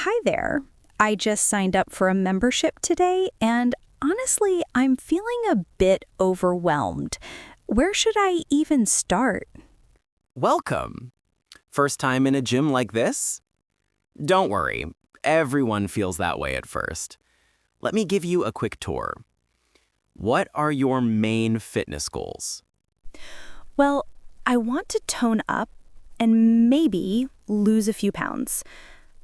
Hi there. I just signed up for a membership today, and honestly, I'm feeling a bit overwhelmed. Where should I even start? Welcome! First time in a gym like this? Don't worry, everyone feels that way at first. Let me give you a quick tour. What are your main fitness goals? Well, I want to tone up and maybe lose a few pounds.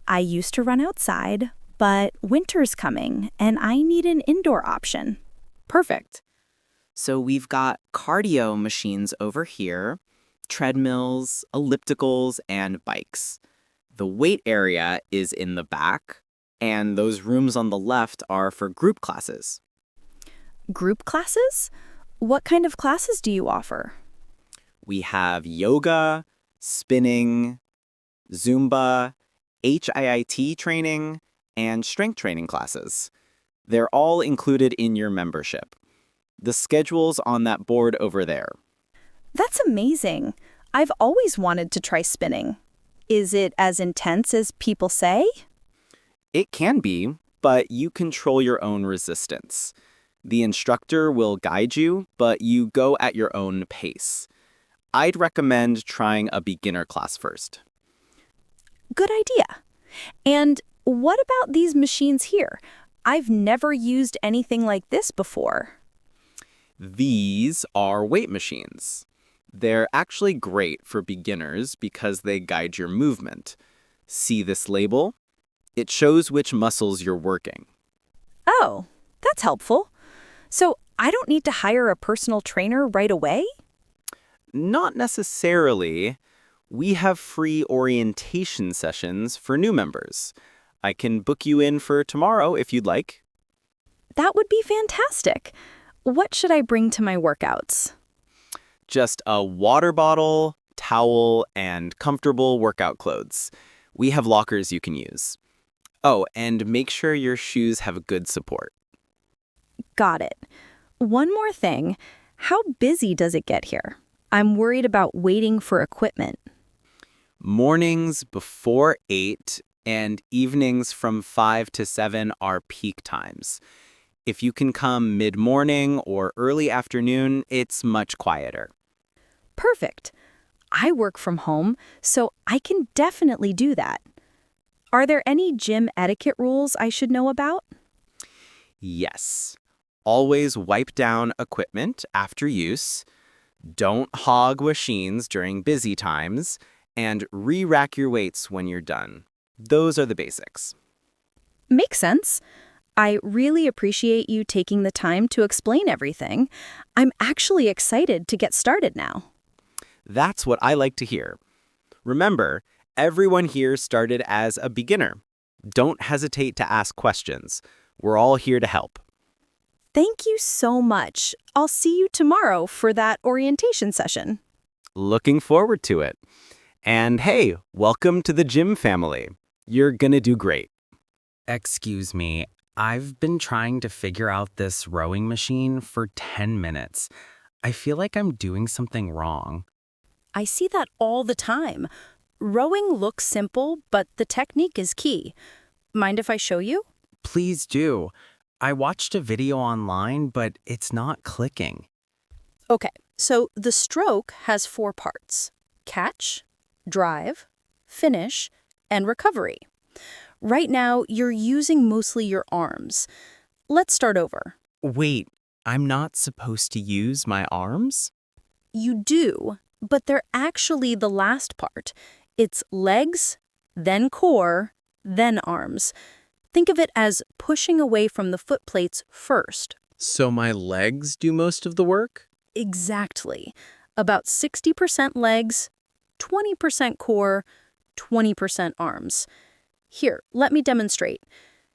I used to run outside, but winter's coming and I need an indoor option. Perfect. So we've got cardio machines over here, treadmills, ellipticals, and bikes. The weight area is in the back, and those rooms on the left are for group classes. Group classes? What kind of classes do you offer? We have yoga, spinning, Zumba, HIIT training, and strength training classes. They're all included in your membership. The schedule's on that board over there. That's amazing. I've always wanted to try spinning. Is it as intense as people say? It can be, but you control your own resistance. The instructor will guide you, but you go at your own pace. I'd recommend trying a beginner class first. Good idea. And what about these machines here? I've never used anything like this before. These are weight machines. They're actually great for beginners because they guide your movement. See this label? It shows which muscles you're working. Oh, that's helpful. So I don't need to hire a personal trainer right away? Not necessarily. We have free orientation sessions for new members. I can book you in for tomorrow if you'd like. That would be fantastic. What should I bring to my workouts? Just a water bottle, towel, and comfortable workout clothes. We have lockers you can use. Oh, and make sure your shoes have good support. Got it. One more thing. How busy does it get here? I'm worried about waiting for equipment. Mornings before 8 and evenings from 5 to 7 are peak times. If you can come mid-morning or early afternoon, it's much quieter. Perfect. I work from home, so I can definitely do that. Are there any gym etiquette rules I should know about? Yes. Always wipe down equipment after use. Don't hog machines during busy times. And re-rack your weights when you're done. Those are the basics. Makes sense. I really appreciate you taking the time to explain everything. I'm actually excited to get started now. That's what I like to hear. Remember, everyone here started as a beginner. Don't hesitate to ask questions. We're all here to help. Thank you so much. I'll see you tomorrow for that orientation session. Looking forward to it. And hey, welcome to the gym family. You're gonna do great. Excuse me, I've been trying to figure out this rowing machine for 10 minutes. I feel like I'm doing something wrong. I see that all the time. Rowing looks simple, but the technique is key. Mind if I show you? Please do. I watched a video online, but it's not clicking. Okay, so the stroke has 4 parts: catch, drive, finish, and recovery. Right now, you're using mostly your arms. Let's start over. Wait, I'm not supposed to use my arms? You do, but they're actually the last part. It's legs, then core, then arms. Think of it as pushing away from the foot plates first. So my legs do most of the work? Exactly. About 60% legs, 20% core, 20% arms. Here, let me demonstrate.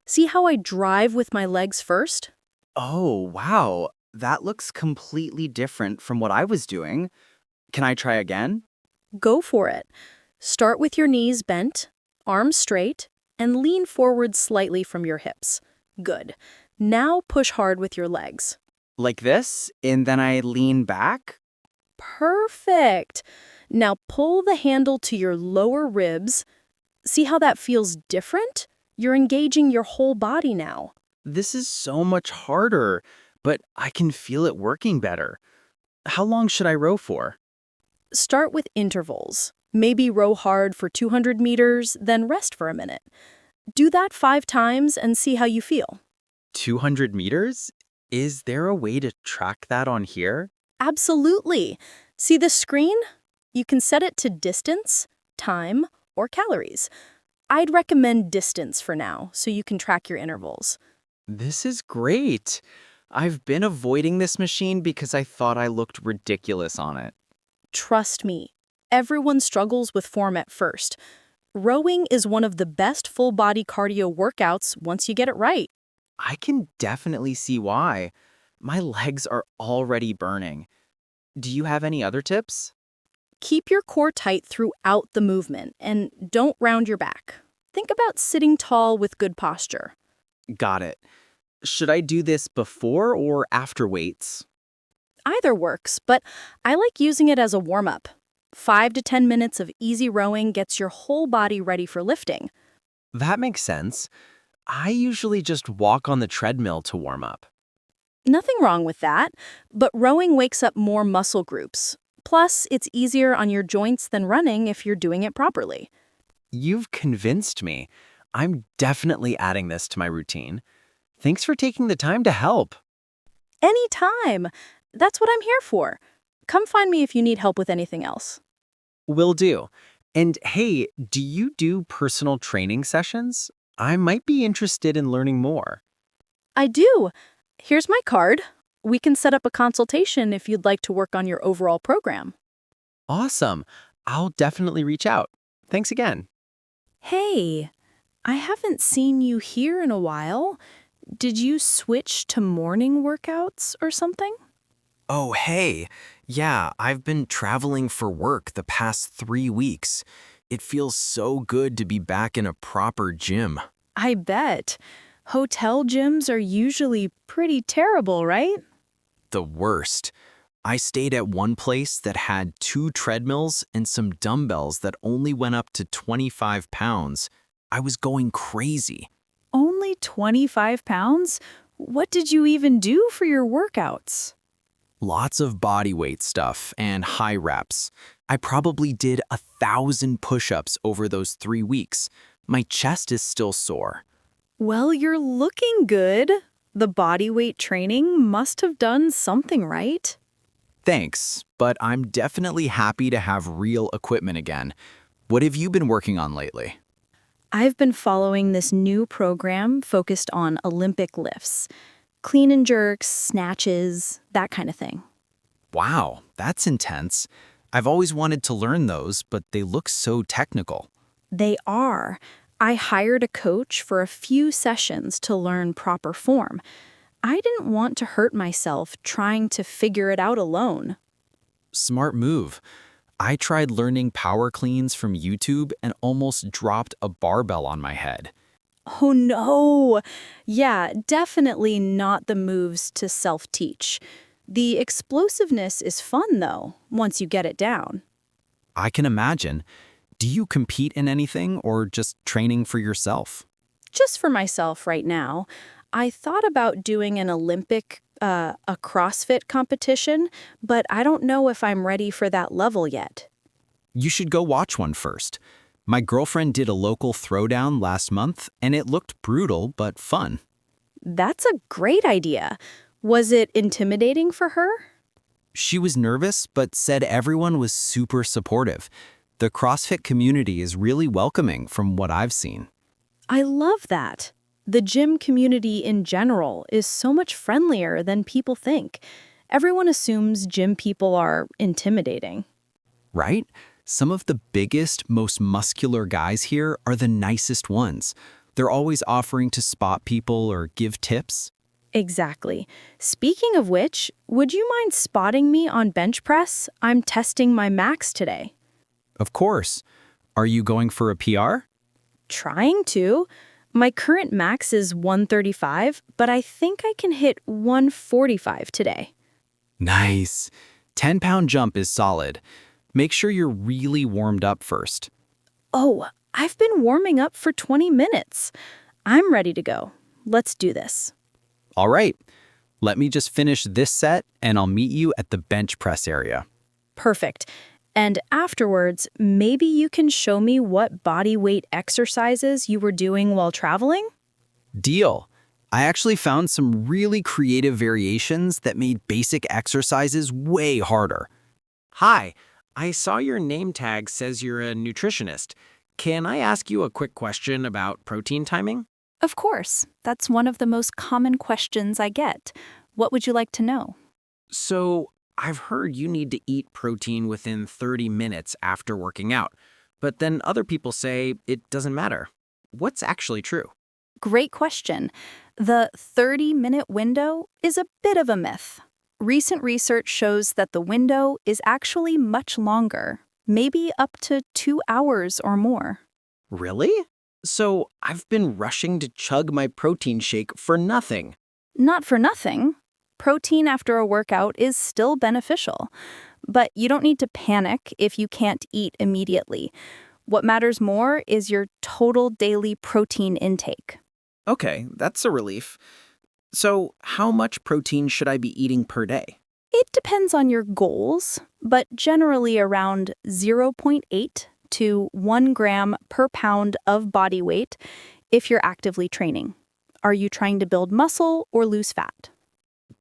See how I drive with my legs first? Oh, wow. That looks completely different from what I was doing. Can I try again? Go for it. Start with your knees bent, arms straight, and lean forward slightly from your hips. Good. Now push hard with your legs. Like this, and then I lean back? Perfect. Now pull the handle to your lower ribs. See how that feels different? You're engaging your whole body now. This is so much harder, but I can feel it working better. How long should I row for? Start with intervals. Maybe row hard for 200 meters, then rest for a minute. Do that 5 times and see how you feel. 200 meters? Is there a way to track that on here? Absolutely. See the screen? You can set it to distance, time, or calories. I'd recommend distance for now, so you can track your intervals. This is great. I've been avoiding this machine because I thought I looked ridiculous on it. Trust me, everyone struggles with form at first. Rowing is one of the best full-body cardio workouts once you get it right. I can definitely see why. My legs are already burning. Do you have any other tips? Keep your core tight throughout the movement and don't round your back. Think about sitting tall with good posture. Got it. Should I do this before or after weights? Either works, but I like using it as a warm-up. 5 to 10 minutes of easy rowing gets your whole body ready for lifting. That makes sense. I usually just walk on the treadmill to warm up. Nothing wrong with that, but rowing wakes up more muscle groups. Plus, it's easier on your joints than running if you're doing it properly. You've convinced me. I'm definitely adding this to my routine. Thanks for taking the time to help. Anytime! That's what I'm here for. Come find me if you need help with anything else. Will do. And hey, do you do personal training sessions? I might be interested in learning more. I do. Here's my card. We can set up a consultation if you'd like to work on your overall program. Awesome. I'll definitely reach out. Thanks again. Hey, I haven't seen you here in a while. Did you switch to morning workouts or something? Oh, hey. Yeah, I've been traveling for work the past 3 weeks. It feels so good to be back in a proper gym. I bet. Hotel gyms are usually pretty terrible, right? The worst. I stayed at one place that had 2 treadmills and some dumbbells that only went up to 25 pounds. I was going crazy. Only 25 pounds? What did you even do for your workouts? Lots of body weight stuff and high reps. I probably did 1,000 push-ups over those 3 weeks. My chest is still sore. Well, you're looking good. The body weight training must have done something right. Thanks, but I'm definitely happy to have real equipment again. What have you been working on lately? I've been following this new program focused on Olympic lifts. Clean and jerks, snatches, that kind of thing. Wow, that's intense. I've always wanted to learn those, but they look so technical. They are. I hired a coach for a few sessions to learn proper form. I didn't want to hurt myself trying to figure it out alone. Smart move. I tried learning power cleans from YouTube and almost dropped a barbell on my head. Oh no! Yeah, definitely not the moves to self-teach. The explosiveness is fun, though, once you get it down. I can imagine. Do you compete in anything or just training for yourself? Just for myself right now, I thought about doing an a CrossFit competition, but I don't know if I'm ready for that level yet. You should go watch one first. My girlfriend did a local throwdown last month, and it looked brutal but fun. That's a great idea. Was it intimidating for her? She was nervous, but said everyone was super supportive. The CrossFit community is really welcoming from what I've seen. I love that. The gym community in general is so much friendlier than people think. Everyone assumes gym people are intimidating. Right? Some of the biggest, most muscular guys here are the nicest ones. They're always offering to spot people or give tips. Exactly. Speaking of which, would you mind spotting me on bench press? I'm testing my max today. Of course. Are you going for a PR? Trying to. My current max is 135, but I think I can hit 145 today. Nice. 10-pound jump is solid. Make sure you're really warmed up first. Oh, I've been warming up for 20 minutes. I'm ready to go. Let's do this. All right, let me just finish this set and I'll meet you at the bench press area. Perfect. And afterwards, maybe you can show me what body weight exercises you were doing while traveling? Deal. I actually found some really creative variations that made basic exercises way harder. Hi, I saw your name tag says you're a nutritionist. Can I ask you a quick question about protein timing? Of course, that's one of the most common questions I get. What would you like to know? So, I've heard you need to eat protein within 30 minutes after working out, but then other people say it doesn't matter. What's actually true? Great question. The 30-minute window is a bit of a myth. Recent research shows that the window is actually much longer, maybe up to 2 hours or more. Really? So, I've been rushing to chug my protein shake for nothing. Not for nothing. Protein after a workout is still beneficial, but you don't need to panic if you can't eat immediately. What matters more is your total daily protein intake. Okay, that's a relief. So, how much protein should I be eating per day? It depends on your goals, but generally around 0.8 to 1 gram per pound of body weight if you're actively training. Are you trying to build muscle or lose fat?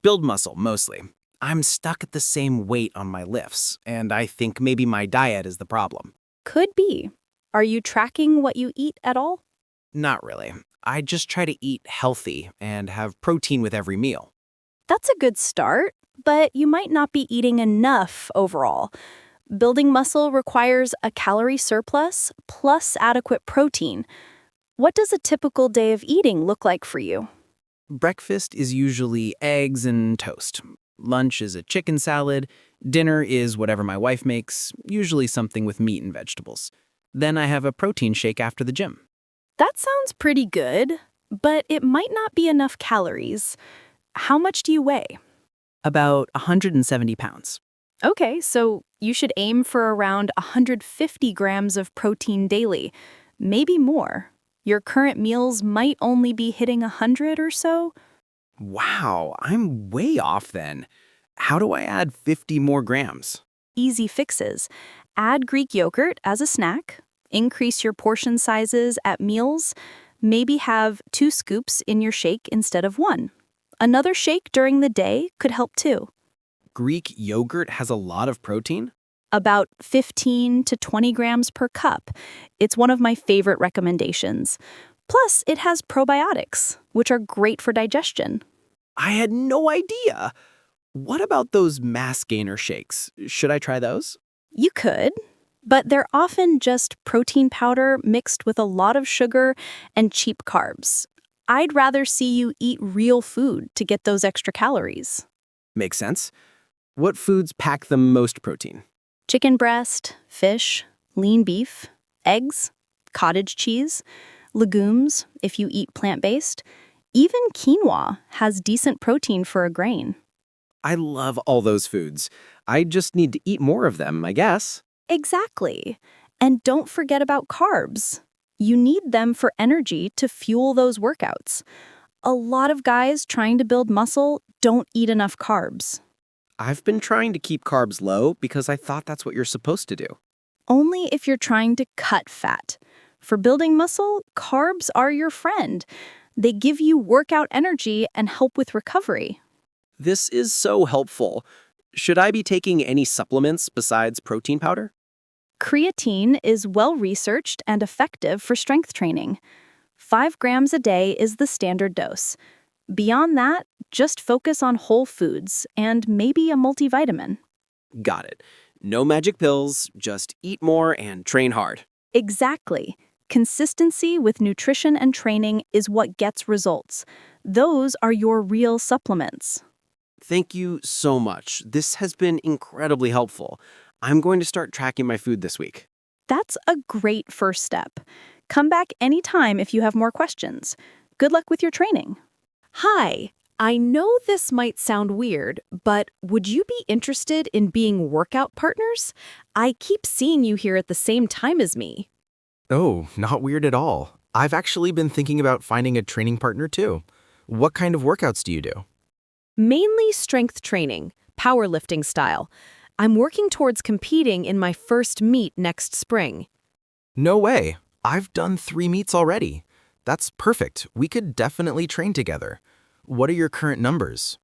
Build muscle, mostly. I'm stuck at the same weight on my lifts, and I think maybe my diet is the problem. Could be. Are you tracking what you eat at all? Not really. I just try to eat healthy and have protein with every meal. That's a good start, but you might not be eating enough overall. Building muscle requires a calorie surplus plus adequate protein. What does a typical day of eating look like for you? Breakfast is usually eggs and toast. Lunch is a chicken salad. Dinner is whatever my wife makes, usually something with meat and vegetables. Then I have a protein shake after the gym. That sounds pretty good, but it might not be enough calories. How much do you weigh? About 170 pounds. Okay, so you should aim for around 150 grams of protein daily, maybe more. Your current meals might only be hitting 100 or so. Wow, I'm way off then. How do I add 50 more grams? Easy fixes. Add Greek yogurt as a snack. Increase your portion sizes at meals. Maybe have 2 scoops in your shake instead of 1. Another shake during the day could help too. Greek yogurt has a lot of protein? About 15 to 20 grams per cup. It's one of my favorite recommendations. Plus, it has probiotics, which are great for digestion. I had no idea. What about those mass gainer shakes? Should I try those? You could, but they're often just protein powder mixed with a lot of sugar and cheap carbs. I'd rather see you eat real food to get those extra calories. Makes sense. What foods pack the most protein? Chicken breast, fish, lean beef, eggs, cottage cheese, legumes if you eat plant-based. Even quinoa has decent protein for a grain. I love all those foods. I just need to eat more of them, I guess. Exactly. And don't forget about carbs. You need them for energy to fuel those workouts. A lot of guys trying to build muscle don't eat enough carbs. I've been trying to keep carbs low because I thought that's what you're supposed to do. Only if you're trying to cut fat. For building muscle, carbs are your friend. They give you workout energy and help with recovery. This is so helpful. Should I be taking any supplements besides protein powder? Creatine is well-researched and effective for strength training. 5 grams a day is the standard dose. Beyond that, just focus on whole foods and maybe a multivitamin. Got it. No magic pills, just eat more and train hard. Exactly. Consistency with nutrition and training is what gets results. Those are your real supplements. Thank you so much. This has been incredibly helpful. I'm going to start tracking my food this week. That's a great first step. Come back anytime if you have more questions. Good luck with your training. Hi, I know this might sound weird, but would you be interested in being workout partners? I keep seeing you here at the same time as me. Oh, not weird at all. I've actually been thinking about finding a training partner too. What kind of workouts do you do? Mainly strength training, powerlifting style. I'm working towards competing in my first meet next spring. No way. I've done 3 meets already. That's perfect. We could definitely train together. What are your current numbers?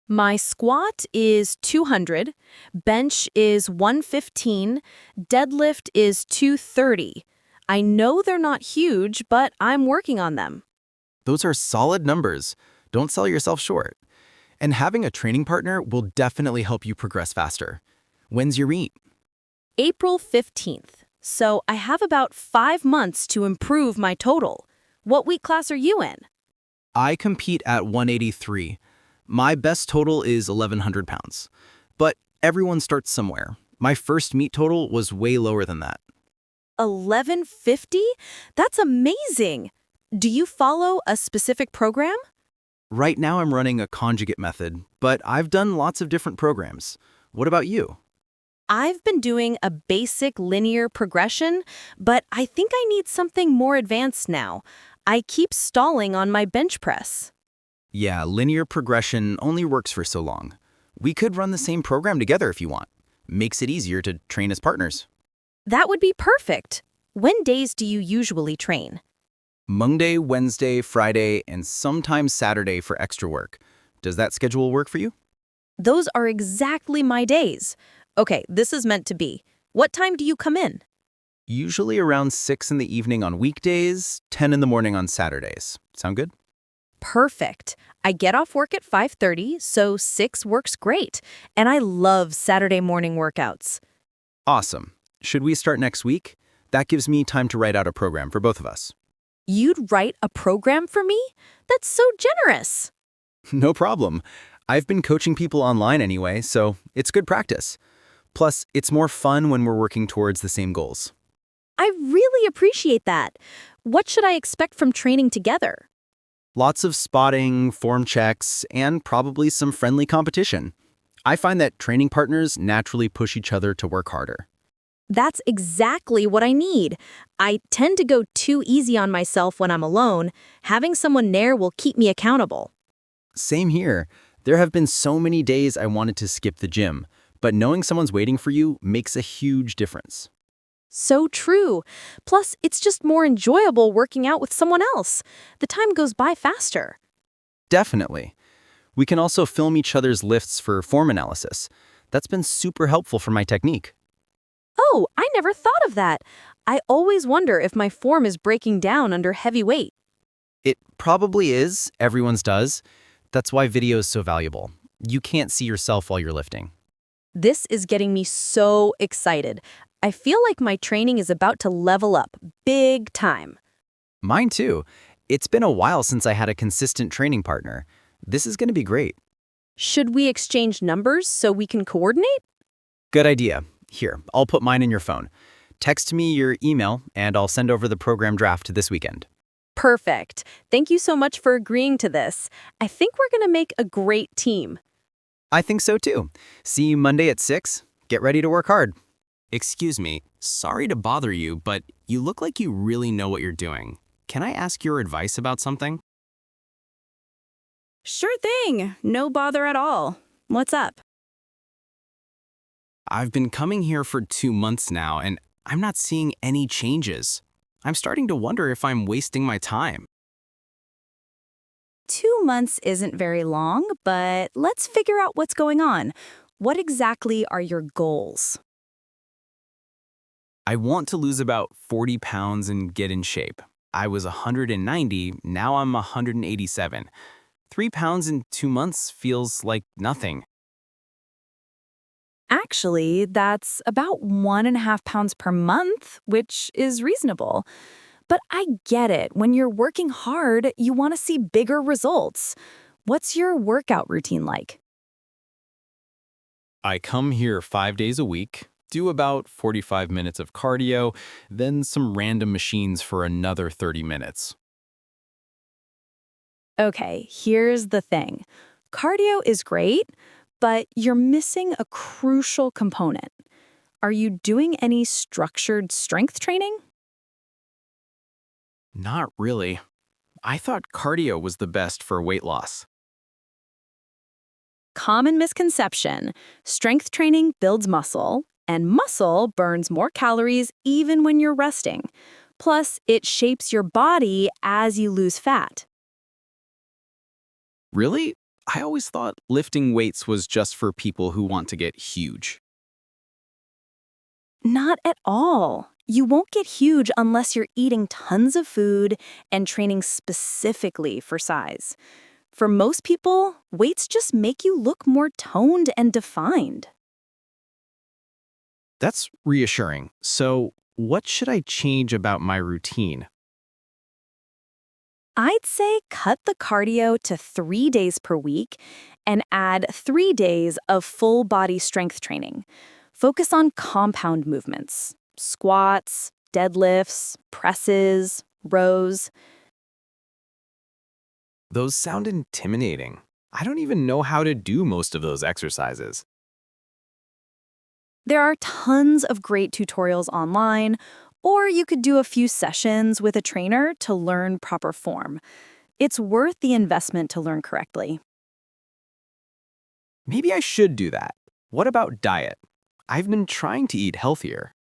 My squat is 200, bench is 115, deadlift is 230. I know they're not huge, but I'm working on them. Those are solid numbers. Don't sell yourself short. And having a training partner will definitely help you progress faster. When's your meet? April 15th. So I have about 5 months to improve my total. What weight class are you in? I compete at 183. My best total is 1,100 pounds. But everyone starts somewhere. My first meet total was way lower than that. 1150? That's amazing. Do you follow a specific program? Right now I'm running a conjugate method, but I've done lots of different programs. What about you? I've been doing a basic linear progression, but I think I need something more advanced now. I keep stalling on my bench press. Yeah, linear progression only works for so long. We could run the same program together if you want. Makes it easier to train as partners. That would be perfect. When days do you usually train? Monday, Wednesday, Friday, and sometimes Saturday for extra work. Does that schedule work for you? Those are exactly my days. Okay, this is meant to be. What time do you come in? Usually around 6 in the evening on weekdays, 10 in the morning on Saturdays. Sound good? Perfect. I get off work at 5:30, so 6 works great. And I love Saturday morning workouts. Awesome. Should we start next week? That gives me time to write out a program for both of us. You'd write a program for me? That's so generous. No problem. I've been coaching people online anyway, so it's good practice. Plus, it's more fun when we're working towards the same goals. I really appreciate that. What should I expect from training together? Lots of spotting, form checks, and probably some friendly competition. I find that training partners naturally push each other to work harder. That's exactly what I need. I tend to go too easy on myself when I'm alone. Having someone there will keep me accountable. Same here. There have been so many days I wanted to skip the gym, but knowing someone's waiting for you makes a huge difference. So true. Plus, it's just more enjoyable working out with someone else. The time goes by faster. Definitely. We can also film each other's lifts for form analysis. That's been super helpful for my technique. Oh, I never thought of that. I always wonder if my form is breaking down under heavy weight. It probably is. Everyone's does. That's why video is so valuable. You can't see yourself while you're lifting. This is getting me so excited. I feel like my training is about to level up big time. Mine too. It's been a while since I had a consistent training partner. This is going to be great. Should we exchange numbers so we can coordinate? Good idea. Here, I'll put mine in your phone. Text me your email, and I'll send over the program draft this weekend. Perfect. Thank you so much for agreeing to this. I think we're going to make a great team. I think so too. See you Monday at 6. Get ready to work hard. Excuse me, sorry to bother you, but you look like you really know what you're doing. Can I ask your advice about something? Sure thing. No bother at all. What's up? I've been coming here for 2 months now, and I'm not seeing any changes. I'm starting to wonder if I'm wasting my time. 2 months isn't very long, but let's figure out what's going on. What exactly are your goals? I want to lose about 40 pounds and get in shape. I was 190, now I'm 187. 3 pounds in 2 months feels like nothing. Actually, that's about 1.5 pounds per month, which is reasonable. But I get it. When you're working hard, you want to see bigger results. What's your workout routine like? I come here 5 days a week, do about 45 minutes of cardio, then some random machines for another 30 minutes. Okay, here's the thing. Cardio is great, but you're missing a crucial component. Are you doing any structured strength training? Not really. I thought cardio was the best for weight loss. Common misconception: strength training builds muscle, and muscle burns more calories even when you're resting. Plus, it shapes your body as you lose fat. Really? I always thought lifting weights was just for people who want to get huge. Not at all. You won't get huge unless you're eating tons of food and training specifically for size. For most people, weights just make you look more toned and defined. That's reassuring. So, what should I change about my routine? I'd say cut the cardio to 3 days per week and add 3 days of full body strength training. Focus on compound movements: squats, deadlifts, presses, rows. Those sound intimidating. I don't even know how to do most of those exercises. There are tons of great tutorials online, or you could do a few sessions with a trainer to learn proper form. It's worth the investment to learn correctly. Maybe I should do that. What about diet? I've been trying to eat healthier.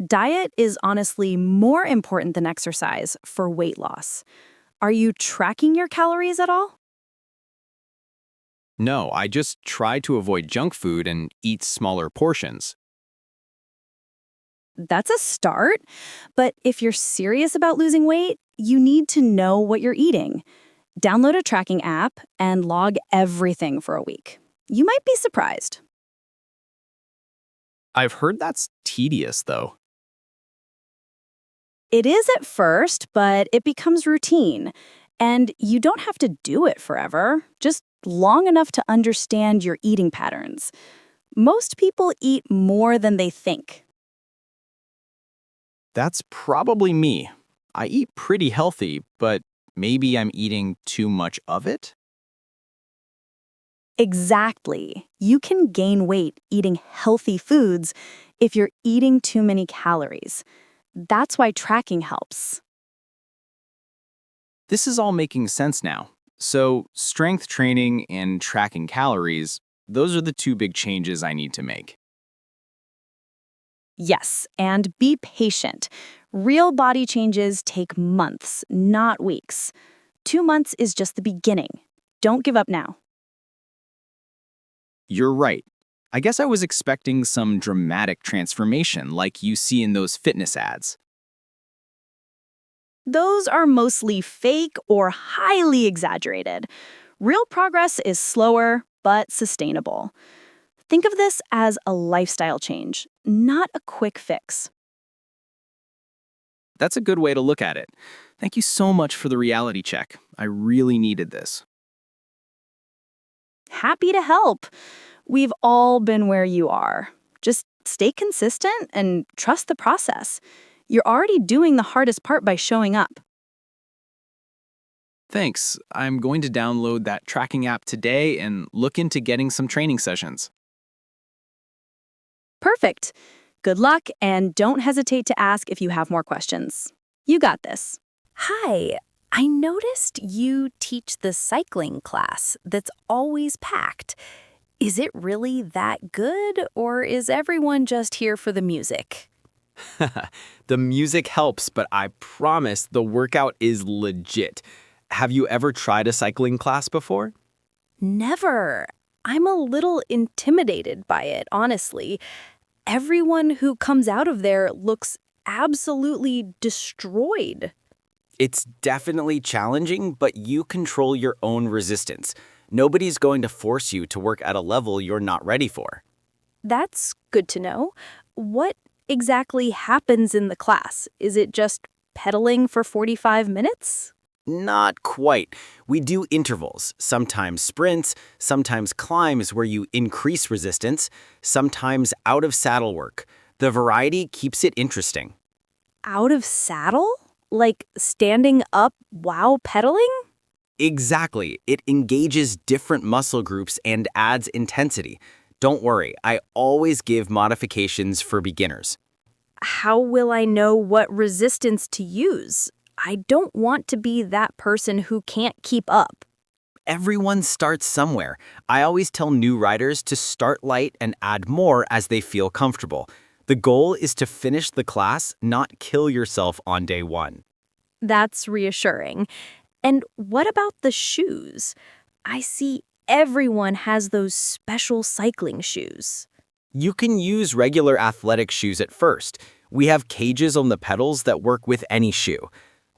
Diet is honestly more important than exercise for weight loss. Are you tracking your calories at all? No, I just try to avoid junk food and eat smaller portions. That's a start, but if you're serious about losing weight, you need to know what you're eating. Download a tracking app and log everything for a week. You might be surprised. I've heard that's tedious, though. It is at first, but it becomes routine. And you don't have to do it forever, just long enough to understand your eating patterns. Most people eat more than they think. That's probably me. I eat pretty healthy, but maybe I'm eating too much of it? Exactly. You can gain weight eating healthy foods if you're eating too many calories. That's why tracking helps. This is all making sense now. So, strength training and tracking calories, those are the two big changes I need to make. Yes, and be patient. Real body changes take months, not weeks. 2 months is just the beginning. Don't give up now. You're right. I guess I was expecting some dramatic transformation like you see in those fitness ads. Those are mostly fake or highly exaggerated. Real progress is slower, but sustainable. Think of this as a lifestyle change, not a quick fix. That's a good way to look at it. Thank you so much for the reality check. I really needed this. Happy to help. We've all been where you are. Just stay consistent and trust the process. You're already doing the hardest part by showing up. Thanks. I'm going to download that tracking app today and look into getting some training sessions. Perfect. Good luck, and don't hesitate to ask if you have more questions. You got this. Hi, I noticed you teach the cycling class that's always packed. Is it really that good, or is everyone just here for the music? The music helps, but I promise the workout is legit. Have you ever tried a cycling class before? Never. I'm a little intimidated by it, honestly. Everyone who comes out of there looks absolutely destroyed. It's definitely challenging, but you control your own resistance. Nobody's going to force you to work at a level you're not ready for. That's good to know. What exactly happens in the class? Is it just pedaling for 45 minutes? Not quite. We do intervals, sometimes sprints, sometimes climbs where you increase resistance, sometimes out of saddle work. The variety keeps it interesting. Out of saddle? Like standing up while pedaling? Exactly. It engages different muscle groups and adds intensity. Don't worry, I always give modifications for beginners. how will I know what resistance to use? I don't want to be that person who can't keep up. Everyone starts somewhere. I always tell new riders to start light and add more as they feel comfortable. The goal is to finish the class, not kill yourself on day one. That's reassuring. And what about the shoes? I see everyone has those special cycling shoes. You can use regular athletic shoes at first. We have cages on the pedals that work with any shoe.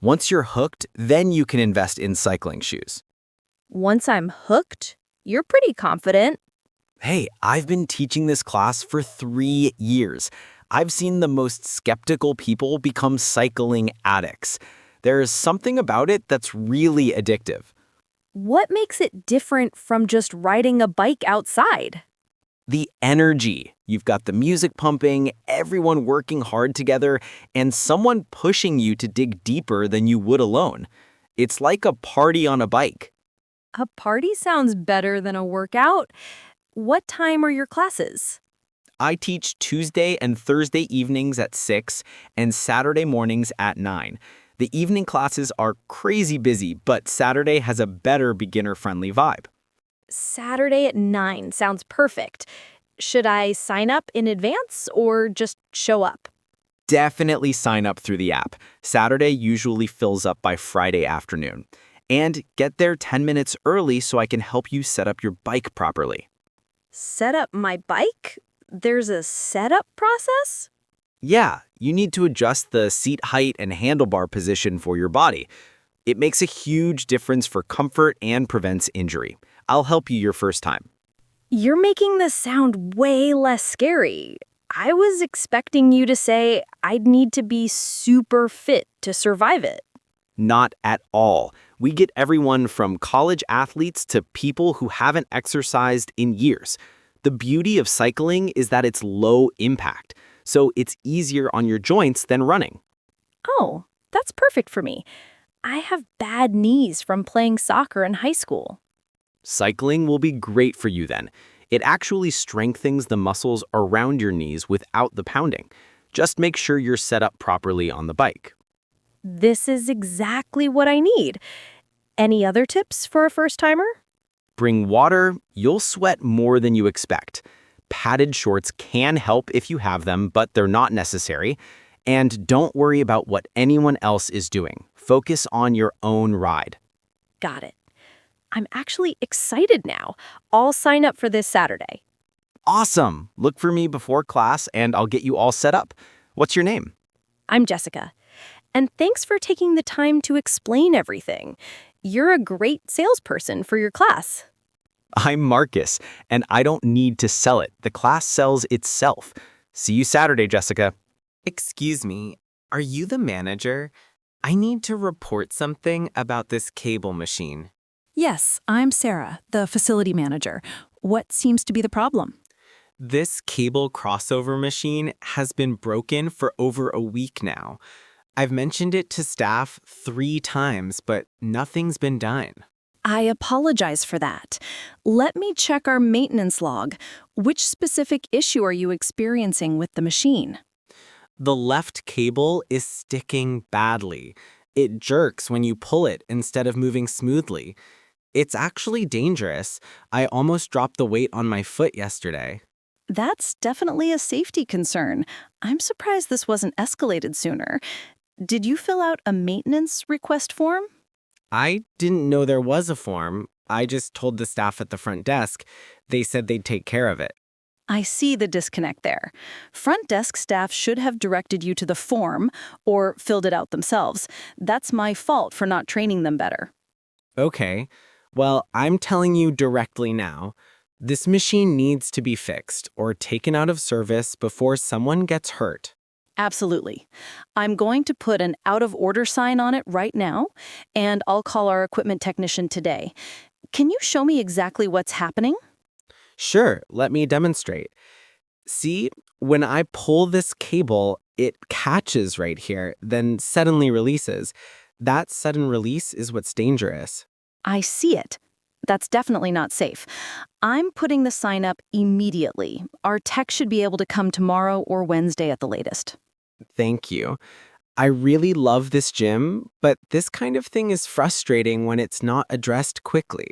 Once you're hooked, then you can invest in cycling shoes. Once I'm hooked, you're pretty confident. Hey, I've been teaching this class for 3 years. I've seen the most skeptical people become cycling addicts. There's something about it that's really addictive. What makes it different from just riding a bike outside? The energy. You've got the music pumping, everyone working hard together, and someone pushing you to dig deeper than you would alone. It's like a party on a bike. A party sounds better than a workout. What time are your classes? I teach Tuesday and Thursday evenings at 6 and Saturday mornings at 9. The evening classes are crazy busy, but Saturday has a better beginner-friendly vibe. Saturday at 9 sounds perfect. Should I sign up in advance or just show up? Definitely sign up through the app. Saturday usually fills up by Friday afternoon. And get there 10 minutes early so I can help you set up your bike properly. Set up my bike? There's a setup process? Yeah, you need to adjust the seat height and handlebar position for your body. It makes a huge difference for comfort and prevents injury. I'll help you your first time. You're making this sound way less scary. I was expecting you to say I'd need to be super fit to survive it. Not at all. We get everyone from college athletes to people who haven't exercised in years. The beauty of cycling is that it's low impact, so it's easier on your joints than running. Oh, that's perfect for me. I have bad knees from playing soccer in high school. Cycling will be great for you then. It actually strengthens the muscles around your knees without the pounding. Just make sure you're set up properly on the bike. This is exactly what I need. Any other tips for a first-timer? Bring water. You'll sweat more than you expect. Padded shorts can help if you have them, but they're not necessary. And don't worry about what anyone else is doing. Focus on your own ride. Got it. I'm actually excited now. I'll sign up for this Saturday. Awesome! Look for me before class and I'll get you all set up. What's your name? I'm Jessica. And thanks for taking the time to explain everything. You're a great salesperson for your class. I'm Marcus, and I don't need to sell it. The class sells itself. See you Saturday, Jessica. Excuse me, are you the manager? I need to report something about this cable machine. Yes, I'm Sarah, the facility manager. What seems to be the problem? This cable crossover machine has been broken for over a week now. I've mentioned it to staff 3 times, but nothing's been done. I apologize for that. Let me check our maintenance log. Which specific issue are you experiencing with the machine? The left cable is sticking badly. It jerks when you pull it instead of moving smoothly. It's actually dangerous. I almost dropped the weight on my foot yesterday. That's definitely a safety concern. I'm surprised this wasn't escalated sooner. Did you fill out a maintenance request form? I didn't know there was a form. I just told the staff at the front desk. They said they'd take care of it. I see the disconnect there. Front desk staff should have directed you to the form or filled it out themselves. That's my fault for not training them better. Okay. Well, I'm telling you directly now. This machine needs to be fixed or taken out of service before someone gets hurt. Absolutely. I'm going to put an out-of-order sign on it right now, and I'll call our equipment technician today. Can you show me exactly what's happening? Sure, let me demonstrate. See, when I pull this cable, it catches right here, then suddenly releases. That sudden release is what's dangerous. I see it. That's definitely not safe. I'm putting the sign up immediately. Our tech should be able to come tomorrow or Wednesday at the latest. Thank you. I really love this gym, but this kind of thing is frustrating when it's not addressed quickly.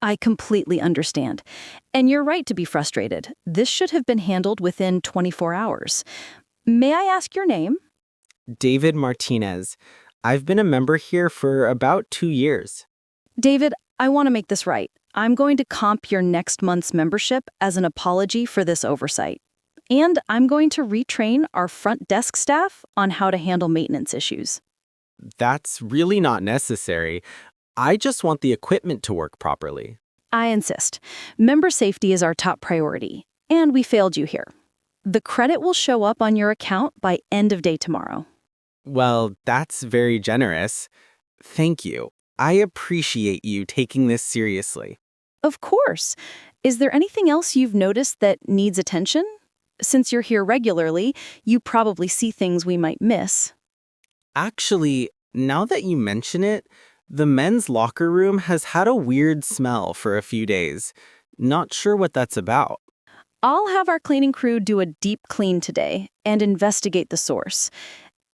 I completely understand. And you're right to be frustrated. This should have been handled within 24 hours. May I ask your name? David Martinez. I've been a member here for about 2 years. David, I want to make this right. I'm going to comp your next month's membership as an apology for this oversight. And I'm going to retrain our front desk staff on how to handle maintenance issues. That's really not necessary. I just want the equipment to work properly. I insist. Member safety is our top priority, and we failed you here. The credit will show up on your account by end of day tomorrow. Well, that's very generous. Thank you. I appreciate you taking this seriously. Of course. Is there anything else you've noticed that needs attention? Since you're here regularly, you probably see things we might miss. Actually, now that you mention it, the men's locker room has had a weird smell for a few days. Not sure what that's about. I'll have our cleaning crew do a deep clean today and investigate the source.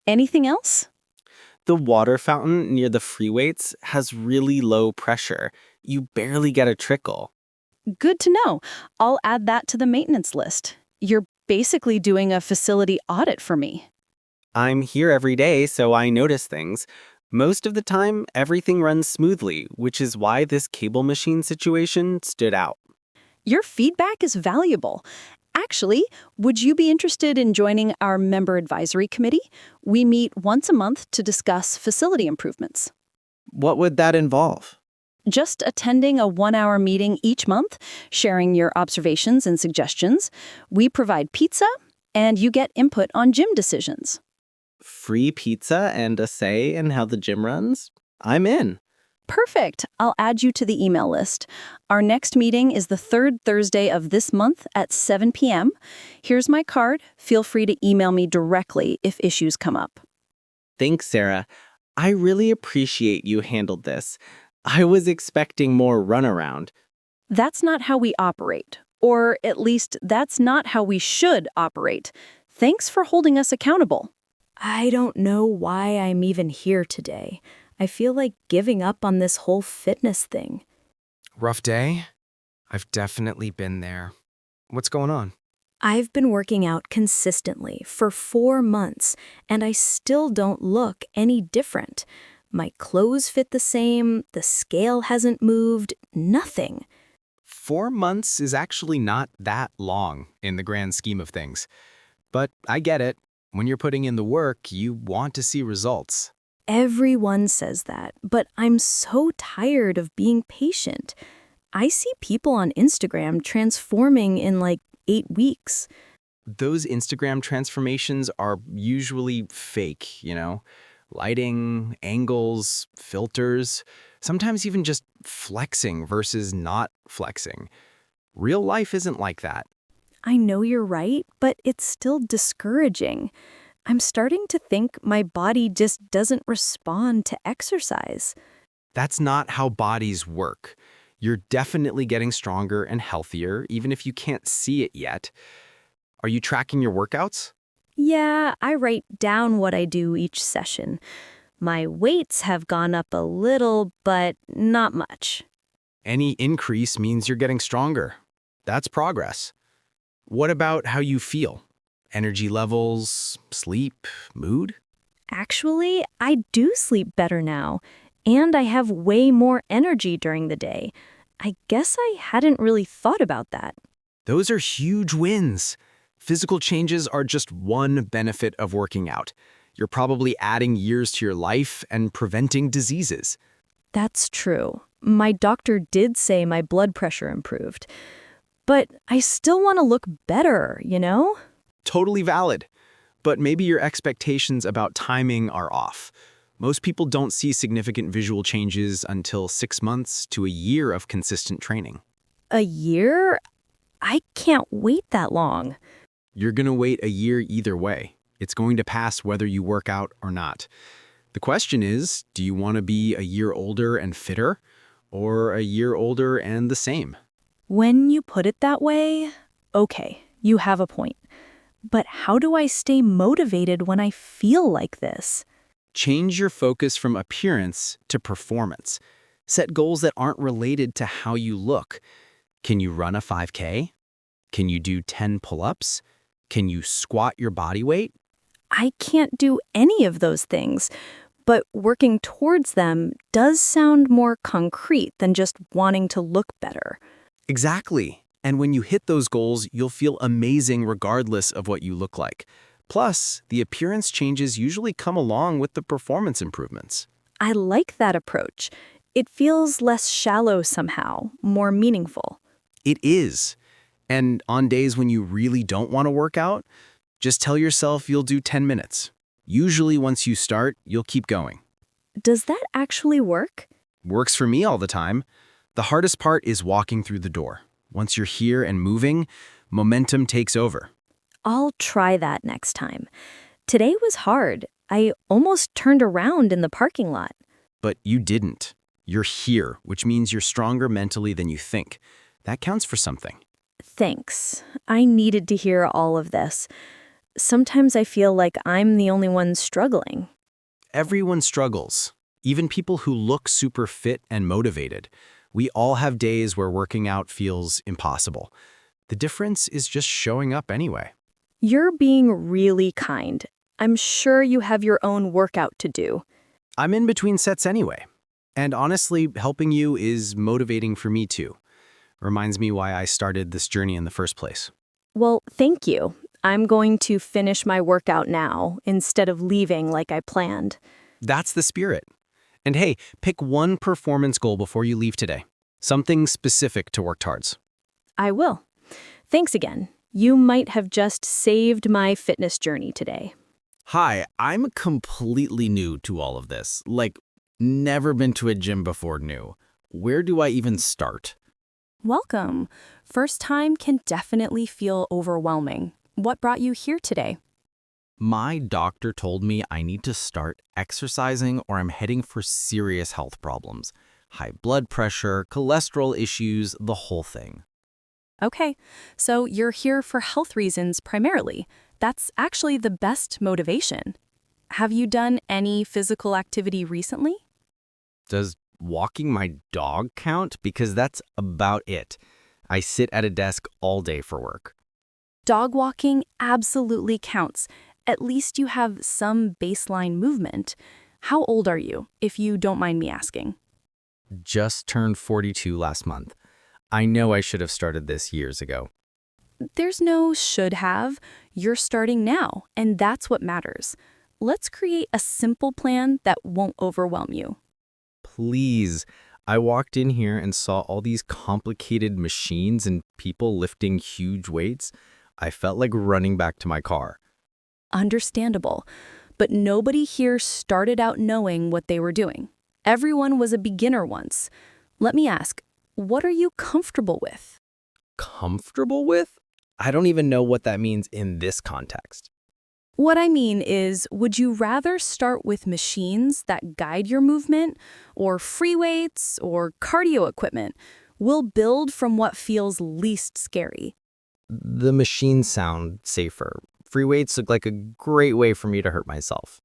Anything else? The water fountain near the free weights has really low pressure. You barely get a trickle. Good to know. I'll add that to the maintenance list. You're basically doing a facility audit for me. I'm here every day, so I notice things. Most of the time, everything runs smoothly, which is why this cable machine situation stood out. Your feedback is valuable. Actually, would you be interested in joining our member advisory committee? We meet once a month to discuss facility improvements. What would that involve? Just attending a 1-hour meeting each month, sharing your observations and suggestions. We provide pizza, and you get input on gym decisions. Free pizza and a say in how the gym runs? I'm in. Perfect. I'll add you to the email list. Our next meeting is the third Thursday of this month at 7 p.m. Here's my card. Feel free to email me directly if issues come up. Thanks, Sarah. I really appreciate you handled this. I was expecting more runaround. That's not how we operate. Or at least that's not how we should operate. Thanks for holding us accountable. I don't know why I'm even here today. I feel like giving up on this whole fitness thing. Rough day? I've definitely been there. What's going on? I've been working out consistently for 4 months, and I still don't look any different. My clothes fit the same, the scale hasn't moved, nothing. 4 months is actually not that long in the grand scheme of things. But I get it. When you're putting in the work, you want to see results. Everyone says that, but I'm so tired of being patient. I see people on Instagram transforming in like 8 weeks. Those Instagram transformations are usually fake, Lighting, angles, filters, sometimes even just flexing versus not flexing. Real life isn't like that. I know you're right, but it's still discouraging. I'm starting to think my body just doesn't respond to exercise. That's not how bodies work. You're definitely getting stronger and healthier, even if you can't see it yet. Are you tracking your workouts? Yeah, I write down what I do each session. My weights have gone up a little, but not much. Any increase means you're getting stronger. That's progress. What about how you feel? Energy levels, sleep, mood? Actually, I do sleep better now, and I have way more energy during the day. I guess I hadn't really thought about that. Those are huge wins. Physical changes are just one benefit of working out. You're probably adding years to your life and preventing diseases. That's true. My doctor did say my blood pressure improved. But I still want to look better, Totally valid. But maybe your expectations about timing are off. Most people don't see significant visual changes until 6 months to a year of consistent training. A year? I can't wait that long. You're going to wait a year either way. It's going to pass whether you work out or not. The question is, do you want to be a year older and fitter, or a year older and the same? When you put it that way, okay, you have a point. But how do I stay motivated when I feel like this? Change your focus from appearance to performance. Set goals that aren't related to how you look. Can you run a 5K? Can you do 10 pull-ups? Can you squat your body weight? I can't do any of those things, but working towards them does sound more concrete than just wanting to look better. Exactly. And when you hit those goals, you'll feel amazing regardless of what you look like. Plus, the appearance changes usually come along with the performance improvements. I like that approach. It feels less shallow somehow, more meaningful. It is. And on days when you really don't want to work out, just tell yourself you'll do 10 minutes. Usually once you start, you'll keep going. Does that actually work? Works for me all the time. The hardest part is walking through the door. Once you're here and moving, momentum takes over. I'll try that next time. Today was hard. I almost turned around in the parking lot. But you didn't. You're here, which means you're stronger mentally than you think. That counts for something. Thanks. I needed to hear all of this. Sometimes I feel like I'm the only one struggling. Everyone struggles, even people who look super fit and motivated. We all have days where working out feels impossible. The difference is just showing up anyway. You're being really kind. I'm sure you have your own workout to do. I'm in between sets anyway. And honestly, helping you is motivating for me too. Reminds me why I started this journey in the first place. Well, thank you. I'm going to finish my workout now instead of leaving like I planned. That's the spirit. And hey, pick one performance goal before you leave today. Something specific to work towards. I will. Thanks again. You might have just saved my fitness journey today. Hi, I'm completely new to all of this. Like, never been to a gym before new. Where do I even start? Welcome. First time can definitely feel overwhelming. What brought you here today? My doctor told me I need to start exercising or I'm heading for serious health problems. High blood pressure, cholesterol issues, the whole thing. Okay, so you're here for health reasons primarily. That's actually the best motivation. Have you done any physical activity recently? Does walking my dog count? Because that's about it. I sit at a desk all day for work. Dog walking absolutely counts. At least you have some baseline movement. How old are you, if you don't mind me asking? Just turned 42 last month. I know I should have started this years ago. There's no should have. You're starting now, and that's what matters. Let's create a simple plan that won't overwhelm you. Please. I walked in here and saw all these complicated machines and people lifting huge weights. I felt like running back to my car. Understandable. But nobody here started out knowing what they were doing. Everyone was a beginner once. Let me ask, what are you comfortable with? Comfortable with? I don't even know what that means in this context. What I mean is, would you rather start with machines that guide your movement, or free weights, or cardio equipment? We'll build from what feels least scary. The machines sound safer. Free weights look like a great way for me to hurt myself.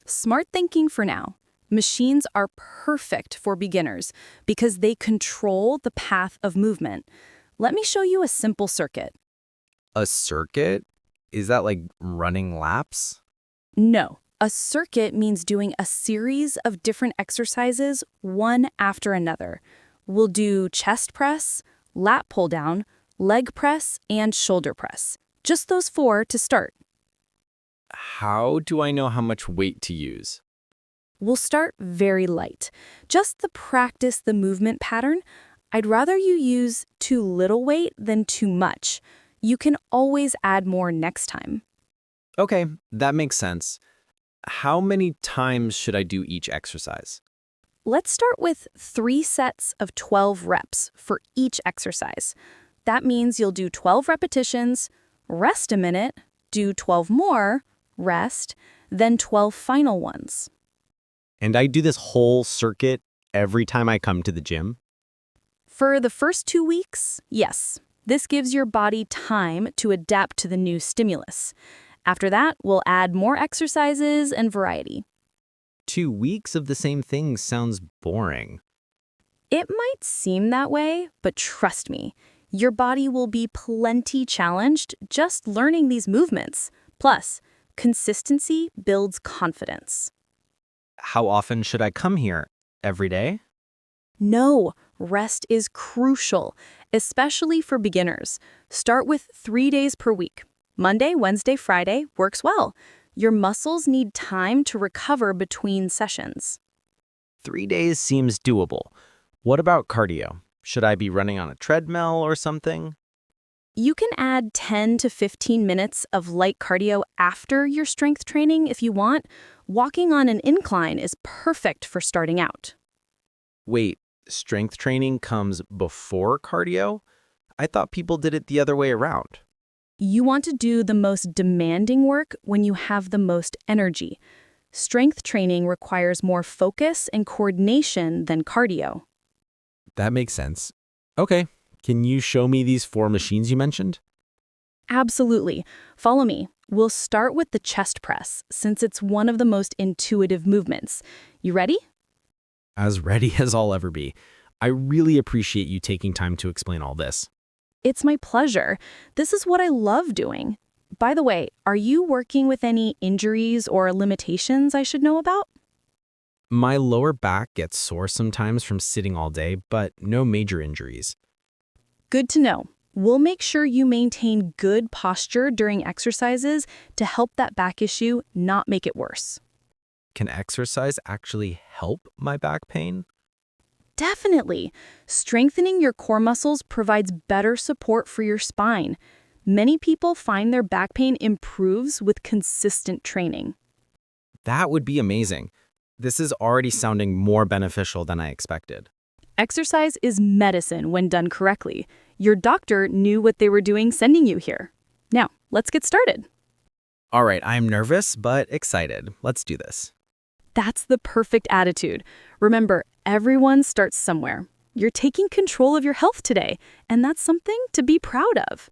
Smart thinking for now. Machines are perfect for beginners because they control the path of movement. Let me show you a simple circuit. A circuit? Is that like running laps? No, a circuit means doing a series of different exercises one after another. We'll do chest press, lat pull down, leg press, and shoulder press. Just those 4 to start. How do I know how much weight to use? We'll start very light. Just to practice the movement pattern, I'd rather you use too little weight than too much. You can always add more next time. Okay, that makes sense. How many times should I do each exercise? Let's start with 3 sets of 12 reps for each exercise. That means you'll do 12 repetitions, rest a minute, do 12 more, rest, then 12 final ones. And I do this whole circuit every time I come to the gym? For the first 2 weeks, yes. This gives your body time to adapt to the new stimulus. After that, we'll add more exercises and variety. 2 weeks of the same thing sounds boring. It might seem that way, but trust me, your body will be plenty challenged just learning these movements. Plus, consistency builds confidence. How often should I come here? Every day? No, rest is crucial, especially for beginners. Start with 3 days per week. Monday, Wednesday, Friday works well. Your muscles need time to recover between sessions. 3 days seems doable. What about cardio? Should I be running on a treadmill or something? You can add 10 to 15 minutes of light cardio after your strength training if you want. Walking on an incline is perfect for starting out. Wait, strength training comes before cardio? I thought people did it the other way around. You want to do the most demanding work when you have the most energy. Strength training requires more focus and coordination than cardio. That makes sense. Okay, can you show me these 4 machines you mentioned? Absolutely. Follow me. We'll start with the chest press, since it's one of the most intuitive movements. You ready? As ready as I'll ever be. I really appreciate you taking time to explain all this. It's my pleasure. This is what I love doing. By the way, are you working with any injuries or limitations I should know about? My lower back gets sore sometimes from sitting all day, but no major injuries. Good to know. We'll make sure you maintain good posture during exercises to help that back issue not make it worse. Can exercise actually help my back pain? Definitely. Strengthening your core muscles provides better support for your spine. Many people find their back pain improves with consistent training. That would be amazing. This is already sounding more beneficial than I expected. Exercise is medicine when done correctly. Your doctor knew what they were doing sending you here. Now, let's get started. All right, I'm nervous, but excited. Let's do this. That's the perfect attitude. Remember, everyone starts somewhere. You're taking control of your health today, and that's something to be proud of.